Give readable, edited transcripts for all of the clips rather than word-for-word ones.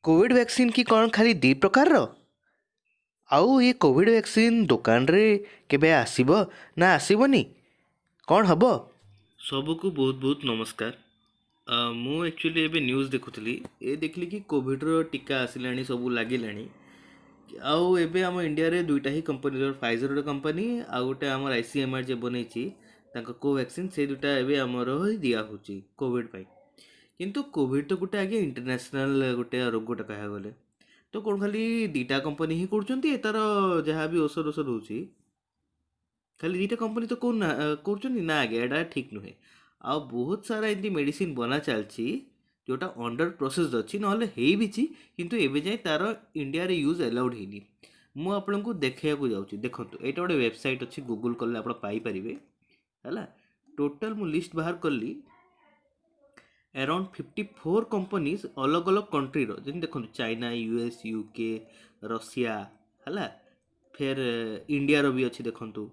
Covid vaccine କି କ'ଣ ଖାଲି ଦୁଇ ପ୍ରକାରର? ଆଉ ଏ କୋଭିଡ୍ ଭ୍ୟାକ୍ସିନ୍ ଦୋକାନରେ କେବେ ଆସିବ ନା ଆସିବନି? କ'ଣ ହବ? ସବୁକୁ ବହୁତ ବହୁତ ନମସ୍କାର। ମୁଁ ଆକ୍ଚୁଆଲି ଏବେ ନ୍ୟୁଜ୍ ଦେଖୁଥିଲି। ଦେଖିଲି କି କୋଭିଡ୍ର ଟୀକା ଆସିଲାଣି, ସବୁ ଲାଗିଲାଣି। ଆଉ ଏବେ ଆମ ଇଣ୍ଡିଆରେ ଦୁଇଟା ହିଁ କମ୍ପାନୀ, ଫାଇଜର ଗୋଟେ କମ୍ପାନୀ ଆଉ ଗୋଟେ ଆମର ICMR ଯେ ବନେଇଛି ତାଙ୍କ କୋଭ୍ୟାକ୍ସିନ୍, ସେ ଦୁଇଟା ଏବେ ଆମର ଦିଆହେଉଛି କୋଭିଡ୍ ପାଇଁ। କିନ୍ତୁ କୋଭିଡ୍ ତ ଗୋଟେ ଆଜ୍ଞା ଇଣ୍ଟରନ୍ୟାସନାଲ୍ ଗୋଟେ ରୋଗଟା କହିବାକୁ ଗଲେ। ତ କ'ଣ ଖାଲି ଦୁଇଟା କମ୍ପାନୀ ହିଁ କରୁଛନ୍ତି ତାର ଯାହା ବି ଔଷଧ ରହୁଛି, ଖାଲି ଦୁଇଟା କମ୍ପାନୀ ତ କରୁଛନ୍ତି ନା ଆଜ୍ଞା, ଏଇଟା ଠିକ୍ ନୁହେଁ। ଆଉ ବହୁତ ସାରା ଏମିତି ମେଡ଼ିସିନ୍ ବନା ଚାଲିଛି ଯେଉଁଟା ଅଣ୍ଡର ପ୍ରୋସେସ୍ ଅଛି, ନହେଲେ ହେଇବିଛି, କିନ୍ତୁ ଏବେ ଯାଏଁ ତାର ଇଣ୍ଡିଆରେ ୟୁଜ୍ ଆଲାଉଡ଼୍ ହେଇନି। ମୁଁ ଆପଣଙ୍କୁ ଦେଖେଇବାକୁ ଯାଉଛି, ଦେଖନ୍ତୁ ଏଇଟା ଗୋଟେ ୱେବସାଇଟ୍ ଅଛି, ଗୁଗୁଲ୍ କଲେ ଆପଣ ପାଇପାରିବେ ହେଲା। ଟୋଟାଲ୍ ମୁଁ ଲିଷ୍ଟ ବାହାର କଲି, around 54 कंपनीज अलग अलग कंट्री रो, जेन देखो चाइना, US, UK, रशिया हैला। फिर इंडिया रो भी अच्छी देखंतु,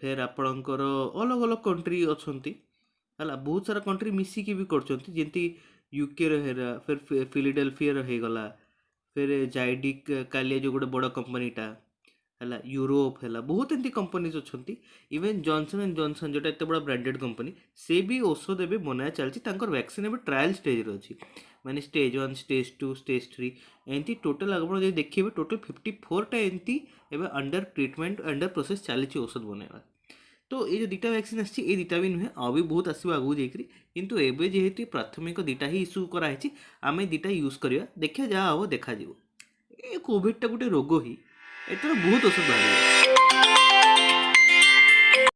फिर आपणकर अलग अलग कंट्री अछंती हैला। बहुत सारा कंट्री मिसिकी भी करछंती, जेंती UK रो हेरा, फिर फिलाडेल्फिया रो हे गला, फिर जाइडिक कालिया जो गोटे बड़ कंपनीटा हैला, यूरोप हैला, बहुत एमती कंपनीज अछंती। इवन जॉनसन एंड जॉनसन जोटा एते बड़ा ब्रांडेड कंपनी, से भी औषध एबे बनाया चलती, तांकर वैक्सीन एबे ट्रायल स्टेज रे अछि, माने स्टेज 1, स्टेज 2, स्टेज 3 एंती टोटल आपण जे देखिबे टोटल 54 टा एंती एबे अंडर ट्रीटमेंट, अंडर प्रोसेस चलीछि औषध बनाइबा। तो ये जो दुटा वैक्सीन आछि, ए दुटा भी नुहे, आ भी बहुत आसो आगू जाइकरी, किंतु एबे जेहेतु प्राथमिक दुटा ही इश्यू कराई, आमे दुटा यूज करिया, देखिया जा हम देखा जीवो। ए कोविड टा गोटे रोग ही, एतर बहुत औषध बाहर।